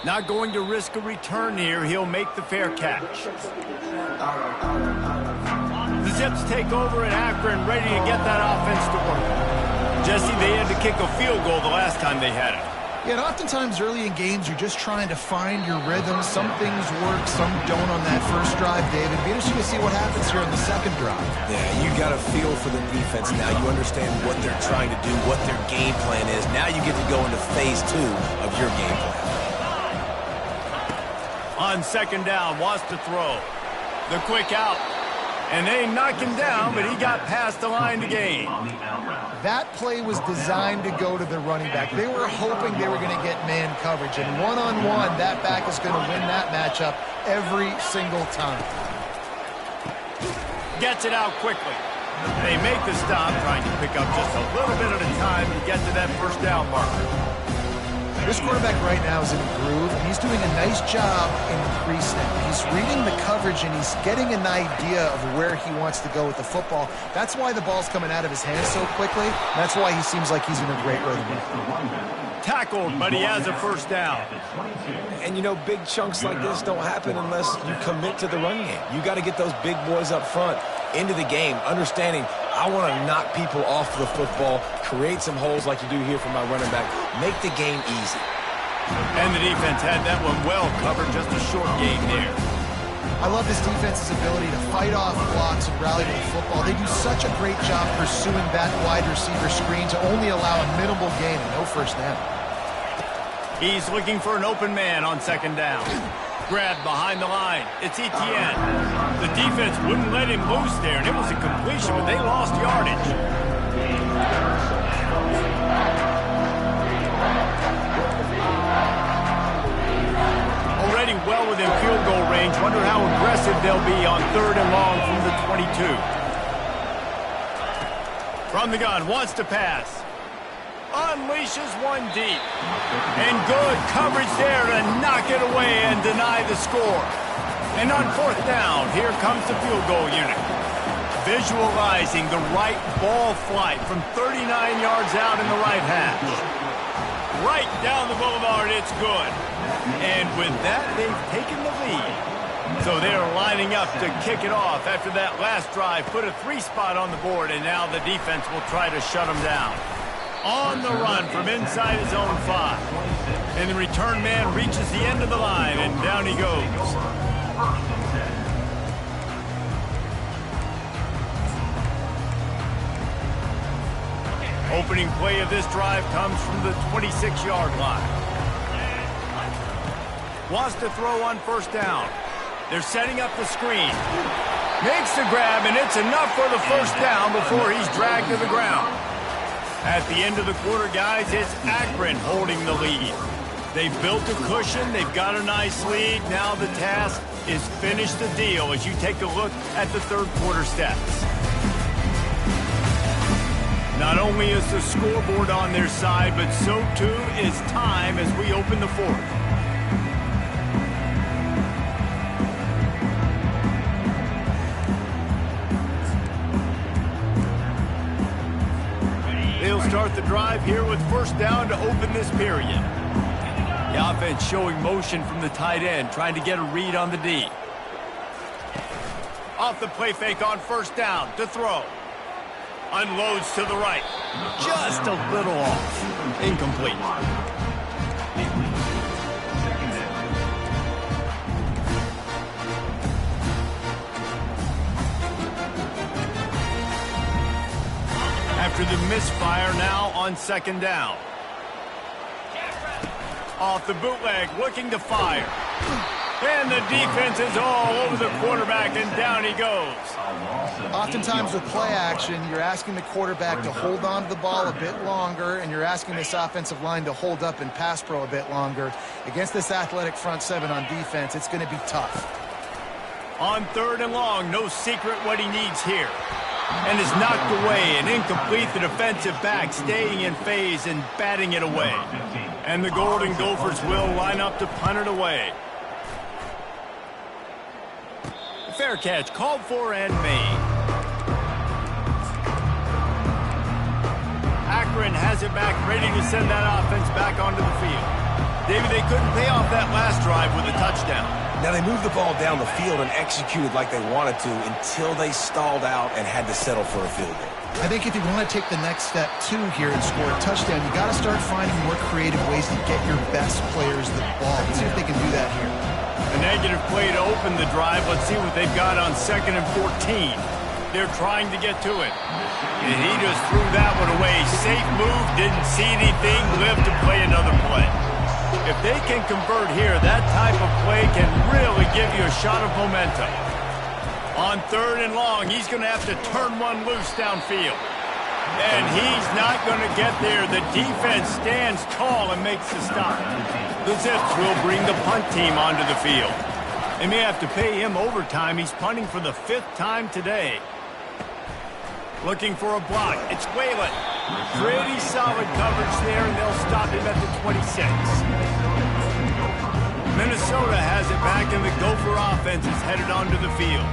S1: Not going to risk a return here. He'll make the fair catch. The Zips take over at Akron, ready to get that offense to work. Jesse, they had to kick a field goal the last time they had it.
S2: Yeah, and oftentimes early in games, you're just trying to find your rhythm. Some things work, some don't on that first drive, David. Be interesting to see what happens here on the second drive.
S3: Yeah, you got a feel for the defense now. You understand what they're trying to do, what their game plan is. Now you get to go into phase 2 of your game plan.
S1: On second down, wants to throw. The quick out. And they knock him down, but he got past the line to gain.
S2: That play was designed to go to the running back. They were hoping they were going to get man coverage. And one-on-one, that back is going to win that matchup every single time.
S1: Gets it out quickly. They make the stop, trying to pick up just a little bit at a time to get to that first down marker.
S2: This quarterback right now is in a groove, and he's doing a nice job in pre-snap. He's reading the coverage, and he's getting an idea of where he wants to go with the football. That's why the ball's coming out of his hands so quickly. That's why he seems like he's in a great rhythm.
S1: Tackled, but he has a first down.
S3: And, you know, big chunks like this don't happen unless you commit to the run game. You got to get those big boys up front into the game, understanding I want to knock people off the football, create some holes like you do here for my running back, make the game easy.
S1: And the defense had that one well covered, just a short gain there.
S2: I love this defense's ability to fight off blocks and rally to the football. They do such a great job pursuing that wide receiver screen to only allow a minimal gain and no first down.
S1: He's looking for an open man on second down. Grabbed behind the line. It's Etienne. The defense wouldn't let him loose there, and it was a completion, but they lost yardage. Already well within field goal range. Wonder how aggressive they'll be on 3rd and long from the 22. From the gun, wants to pass. Unleashes one deep. And good coverage there to knock it away and deny the score. And on 4th down, here comes the field goal unit. Visualizing the right ball flight from 39 yards out in the right hash. Right down the boulevard, it's good. And with that, they've taken the lead. So they're lining up to kick it off after that last drive. Put a 3 spot on the board, and now the defense will try to shut them down. On the run from inside his own 5. And the return man reaches the end of the line, and down he goes. Opening play of this drive comes from the 26-yard line. Wants to throw on 1st down. They're setting up the screen. Makes the grab, and it's enough for the first down before he's dragged to the ground. At the end of the quarter, guys, it's Akron holding the lead. They've built a cushion. They've got a nice lead. Now the task is finish the deal as you take a look at the 3rd quarter stats. Not only is the scoreboard on their side, but so too is time as we open the 4th. They'll start the drive here with 1st down to open this period. The offense showing motion from the tight end, trying to get a read on the D. Off the play fake on first down to throw. Unloads to the right. Just a little off. Incomplete. After the misfire, now on second down. Off the bootleg, looking to fire. And the defense is all over the quarterback, and down he goes.
S2: Oftentimes with play action, you're asking the quarterback to hold on to the ball a bit longer, and you're asking this offensive line to hold up in pass pro a bit longer. Against this athletic front seven on defense, it's going to be tough.
S1: On third and long, no secret what he needs here. And is knocked away and incomplete. The defensive back staying in phase and batting it away. And the Golden Gophers will line up to punt it away. Fair catch called for and made. Akron has it back, ready to send that offense back onto the field. David, they couldn't pay off that last drive with a touchdown.
S3: Now, they moved the ball down the field and executed like they wanted to until they stalled out and had to settle for a field goal.
S2: I think if you want to take the next step, too, here and score a touchdown, you got to start finding more creative ways to get your best players the ball. Let's see if they can do that here.
S1: A negative play to open the drive. Let's see what they've got on 2nd and 14. They're trying to get to it. And he just threw that one away. Safe move, didn't see anything, lived to play another play. If they can convert here, that type of play can really give you a shot of momentum. On 3rd and long, he's going to have to turn one loose downfield. And he's not going to get there. The defense stands tall and makes the stop. The Zips will bring the punt team onto the field. They may have to pay him overtime. He's punting for the 5th time today. Looking for a block. It's Whalen. Pretty solid coverage there, and they'll stop him at the 26. Minnesota has it back, and the Gopher offense is headed onto the field.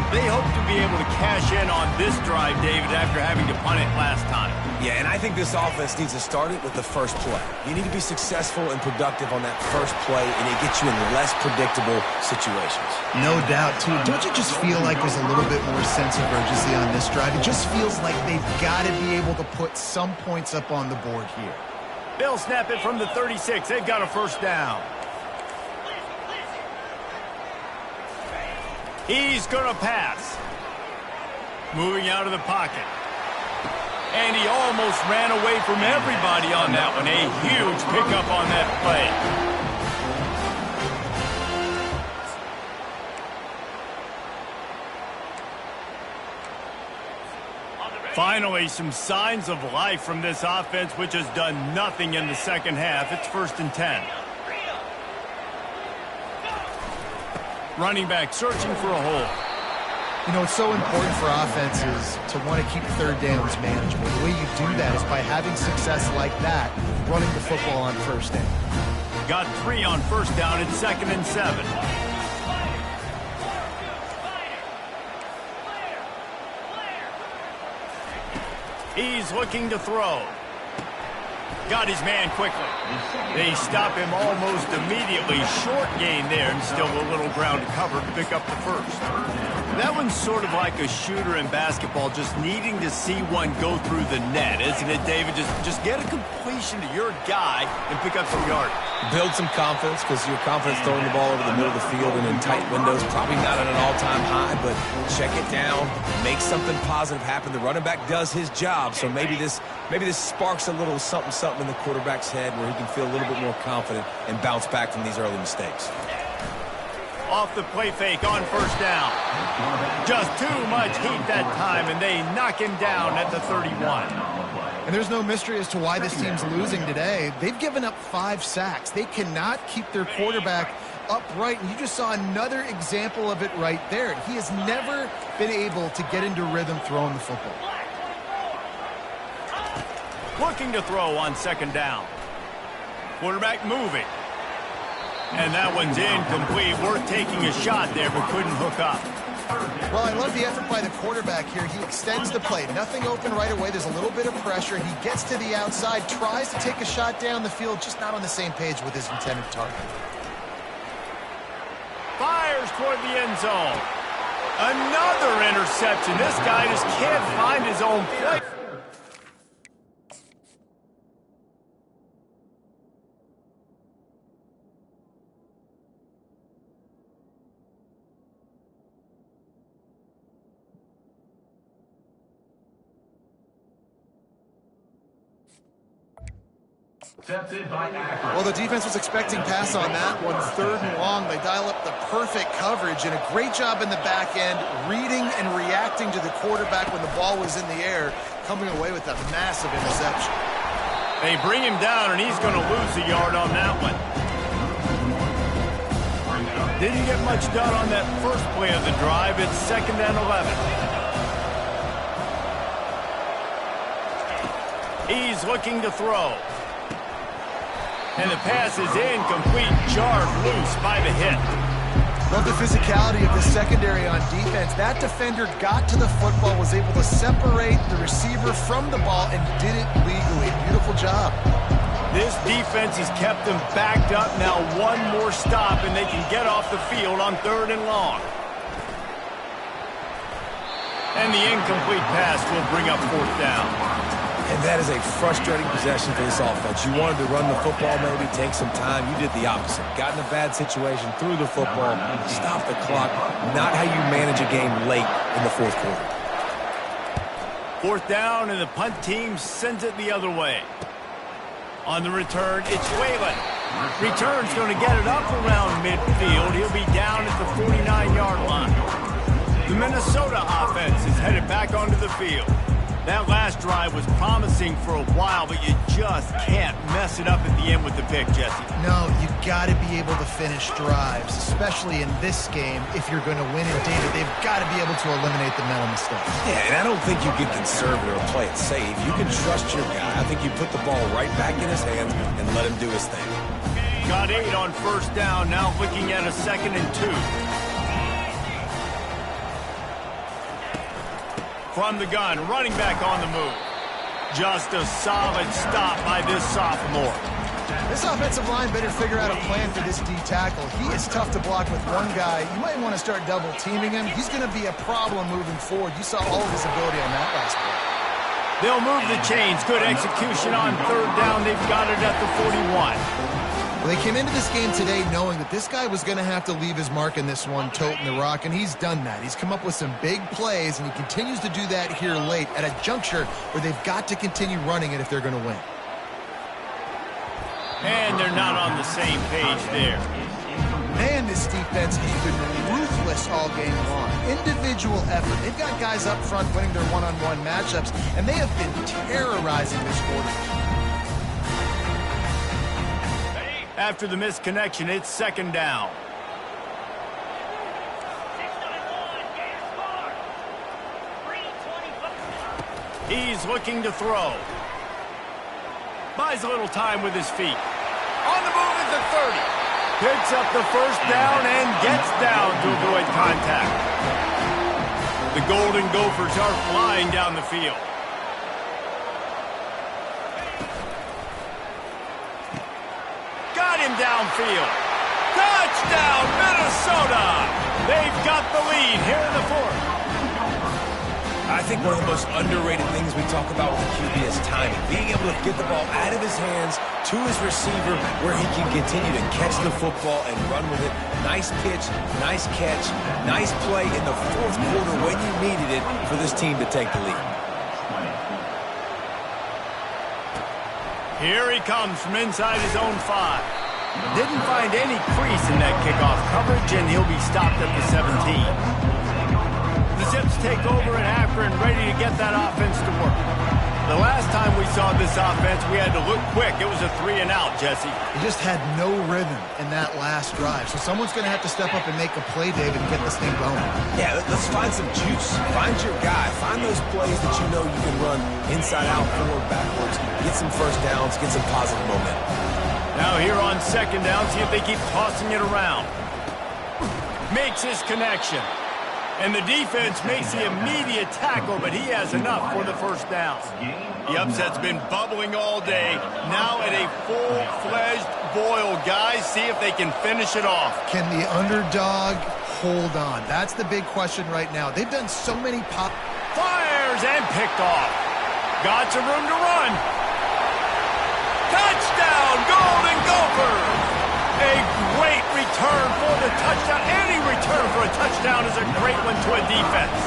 S1: They hope to be able to cash in on this drive, David, after having to punt it last time.
S3: Yeah, and I think this offense needs to start it with the first play. You need to be successful and productive on that first play, and it gets you in less predictable situations.
S2: No doubt, too. Don't you just feel like there's a little bit more sense of urgency on this drive? It just feels like they've got to be able to put some points up on the board here.
S1: They'll snap it from the 36. They've got a first down. He's going to pass. Moving out of the pocket. And he almost ran away from everybody on that one. A huge pickup on that play. Finally, some signs of life from this offense, which has done nothing in the second half. It's 1st and 10. Running back searching for a hole.
S2: You know, it's so important for offenses to want to keep 3rd downs manageable. The way you do that is by having success like that, running the football on 1st down.
S1: Got 3 on 1st down. It's 2nd and 7. He's looking to throw. Got his man quickly. They stop him almost immediately. Short gain there, and still a little ground to cover to pick up the first. That one's sort of like a shooter in basketball, just needing to see one go through the net, isn't it, David? Just get a completion to your guy and pick up some yard.
S3: Build some confidence, because your confidence throwing the ball over the middle of the field and in tight windows, probably not at an all-time high, but check it down, make something positive happen. The running back does his job, so maybe this sparks a little something in the quarterback's head where he can feel a little bit more confident and bounce back from these early mistakes.
S1: Off the play fake on 1st down. Just too much heat that time, and they knock him down at the 31.
S2: And there's no mystery as to why this team's losing today. They've given up 5 sacks. They cannot keep their quarterback upright, and you just saw another example of it right there. He has never been able to get into rhythm throwing the football.
S1: Looking to throw on 2nd down. Quarterback moving. And that one's incomplete. Worth taking a shot there, but couldn't hook up.
S2: Well, I love the effort by the quarterback here. He extends the play. Nothing open right away. There's a little bit of pressure. He gets to the outside, tries to take a shot down the field, just not on the same page with his intended target.
S1: Fires toward the end zone. Another interception. This guy just can't find his own play.
S2: Well, the defense was expecting pass on that one. 3rd and long. They dial up the perfect coverage and a great job in the back end, reading and reacting to the quarterback when the ball was in the air, coming away with a massive interception.
S1: They bring him down, and he's going to lose a yard on that one. Didn't get much done on that first play of the drive. It's 2nd and 11. He's looking to throw. And the pass is incomplete, jarred loose by the hit.
S2: Love the physicality of the secondary on defense. That defender got to the football, was able to separate the receiver from the ball, and did it legally. Beautiful job.
S1: This defense has kept them backed up. Now one more stop, and they can get off the field on 3rd and long. And the incomplete pass will bring up 4th down.
S3: And that is a frustrating possession for this offense. You wanted to run the football, maybe take some time. You did the opposite. Got in a bad situation, threw the football, stopped the clock. Not how you manage a game late in the 4th quarter.
S1: 4th down, and the punt team sends it the other way. On the return, it's Whalen. Return's going to get it up around midfield. He'll be down at the 49-yard line. The Minnesota offense is headed back onto the field. That last drive was promising for a while, but you just can't mess it up at the end with the pick, Jesse.
S2: No, you got to be able to finish drives, especially in this game. If you're going to win it, David, they've got to be able to eliminate the mental mistakes.
S3: Yeah, and I don't think you get conservative or play it safe. You can trust your guy. I think you put the ball right back in his hands and let him do his thing.
S1: Got 8 on 1st down, now looking at a 2nd and 2. From the gun, running back on the move. Just a solid stop by this sophomore.
S2: This offensive line better figure out a plan for this D tackle. He is tough to block with one guy. You might want to start double teaming him. He's going to be a problem moving forward. You saw all of his ability on that last play.
S1: They'll move the chains. Good execution on 3rd down. They've got it at the 41.
S2: Well, they came into this game today knowing that this guy was going to have to leave his mark in this one, toting the rock, and he's done that. He's come up with some big plays, and he continues to do that here late at a juncture where they've got to continue running it if they're going to win.
S1: And they're not on the same page there.
S2: Man, this defense has been ruthless all game long. Individual effort. They've got guys up front winning their one-on-one matchups, and they have been terrorizing this quarter.
S1: After the missed connection, it's 2nd down. He's looking to throw. Buys a little time with his feet. On the move at the 30. Picks up the 1st down and gets down to avoid contact. The Golden Gophers are flying down the field. Got him downfield. Touchdown, Minnesota! They've got the lead here in the 4th.
S3: I think one of the most underrated things we talk about with the QB is timing. Being able to get the ball out of his hands to his receiver where he can continue to catch the football and run with it. Nice pitch, nice catch, nice play in the 4th quarter when you needed it for this team to take the lead.
S1: Here he comes from inside his own 5. Didn't find any crease in that kickoff coverage, and he'll be stopped at the 17. The Zips take over in Akron, ready to get that offense to work. The last time we saw this offense, we had to look quick. It was a 3-and-out, Jesse.
S2: He just had no rhythm in that last drive. So someone's going to have to step up and make a play, David, and get this thing going. Yeah,
S3: let's find some juice. Find your guy. Find those plays that you know you can run inside out, forward, backwards. Get some 1st downs. Get some positive momentum.
S1: Now here on 2nd down, see if they keep tossing it around. Makes his connection. And the defense makes the immediate tackle, but he has enough for the 1st down. The upset's been bubbling all day. Now at a full-fledged boil. Guys, see if they can finish it off.
S2: Can the underdog hold on? That's the big question right now. They've done so many pop.
S1: Fires and picked off. Got some room to run. Touchdown, Golden Gophers! A great return for the touchdown. Any return for a touchdown is a great one to a defense.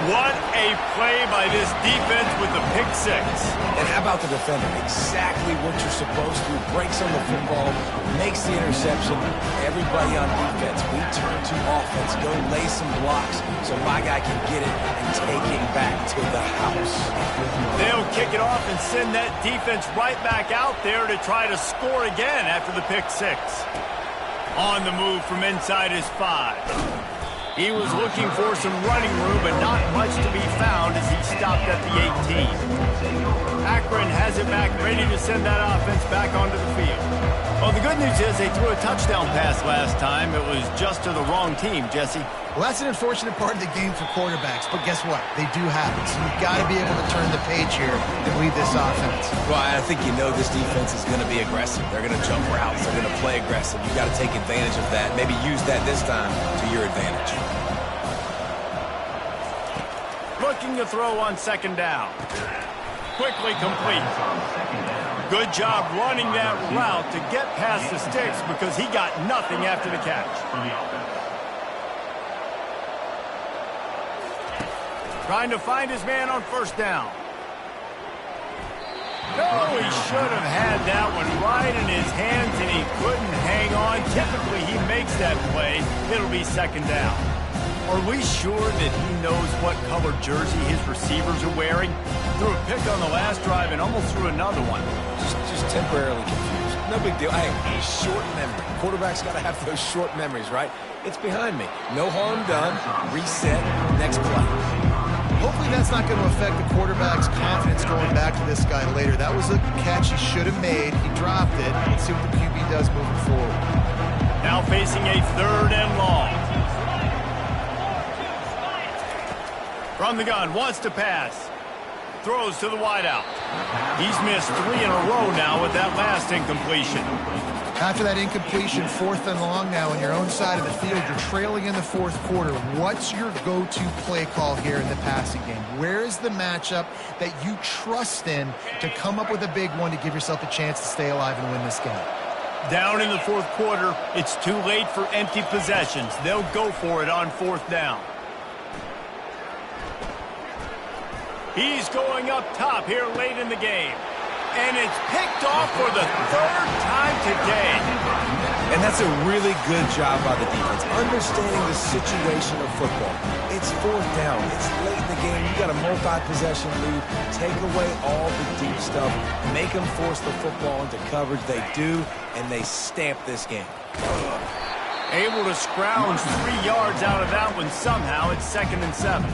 S1: What a play by this defense with the pick six.
S3: And how about the defender? Exactly what you're supposed to. Breaks on the football, makes the interception. Everybody on defense, we turn to offense. Go lay some blocks so my guy can get it and take it back to the house.
S1: They'll kick it off and send that defense right back out there to try to score again after the pick six. On the move from inside his 5. He was looking for some running room, but not much to be found as he stopped at the 18. Akron has it back, ready to send that offense back onto the field. Well, the good news is they threw a touchdown pass last time. It was just to the wrong team, Jesse.
S2: Well, that's an unfortunate part of the game for quarterbacks, but guess what? They do have it, so you've got to be able to turn the page here and lead this offense.
S3: Well, I think you know this defense is going to be aggressive. They're going to jump routes. They're going to play aggressive. You've got to take advantage of that. Maybe use that this time to your advantage.
S1: Looking to throw on second down. Quickly complete. Good job running that route to get past the sticks because he got nothing after the catch. Trying to find his man on first down. No, he should have had that one right in his hands and he couldn't hang on. Typically, he makes that play. It'll be second down. Are we sure that he knows what color jersey his receivers are wearing? Threw a pick on the last drive and almost threw another one.
S3: Just temporarily confused. No big deal. Hey, short memory. Quarterback's got to have those short memories, right? It's behind me. No harm done. Reset. Next play.
S2: Hopefully that's not going to affect the quarterback's confidence going back to this guy later. That was a catch he should have made. He dropped it. Let's see what the QB does moving forward.
S1: Now facing a 3rd and long. From the gun, wants to pass. Throws to the wideout. He's missed 3 in a row now with that last incompletion.
S2: After that incompletion, 4th and long now on your own side of the field. You're trailing in the 4th quarter. What's your go-to play call here in the passing game? Where is the matchup that you trust in to come up with a big one to give yourself a chance to stay alive and win this game?
S1: Down in the 4th quarter, it's too late for empty possessions. They'll go for it on 4th down. He's going up top here late in the game. And it's picked off for the 3rd time today.
S3: And that's a really good job by the defense, understanding the situation of football. It's 4th down. It's late in the game. You got a multi-possession lead. Take away all the deep stuff. Make them force the football into coverage. They do, and they stamp this game.
S1: Able to scrounge 3 yards out of that one somehow. It's 2nd and 7.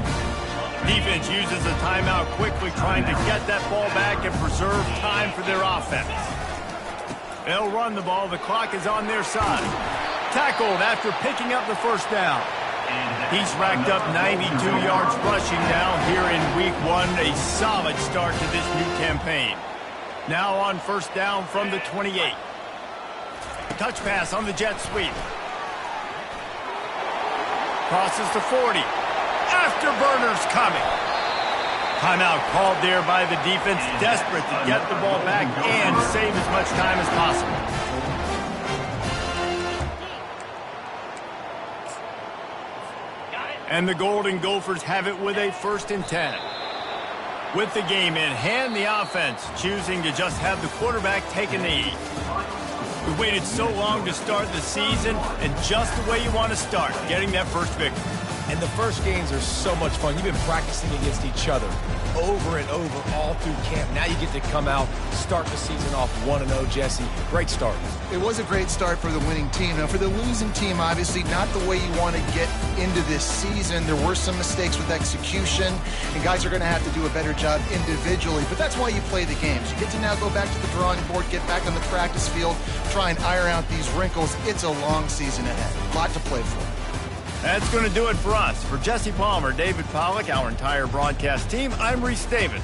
S1: Defense uses a timeout quickly, trying to get that ball back and preserve time for their offense. They'll run the ball. The clock is on their side. Tackled after picking up the 1st down. He's racked up 92 yards rushing now here in week 1. A solid start to this new campaign. Now on 1st down from the 28. Touch pass on the jet sweep. Crosses to 40. Afterburners coming. Timeout called there by the defense, desperate to get the ball back and save as much time as possible. And the Golden Gophers have it with a 1st and 10. With the game in hand, the offense choosing to just have the quarterback take a knee. We waited so long to start the season, and just the way you want to start, getting that first victory.
S3: And the first games are so much fun. You've been practicing against each other over and over all through camp. Now you get to come out, start the season off 1-0, Jesse. Great start.
S2: It was a great start for the winning team. Now, for the losing team, obviously not the way you want to get into this season. There were some mistakes with execution, and guys are going to have to do a better job individually. But that's why you play the games. You get to now go back to the drawing board, get back on the practice field, try and iron out these wrinkles. It's a long season ahead. A lot to play for.
S1: That's going to do it for us. For Jesse Palmer, David Pollack, our entire broadcast team, I'm Reese David.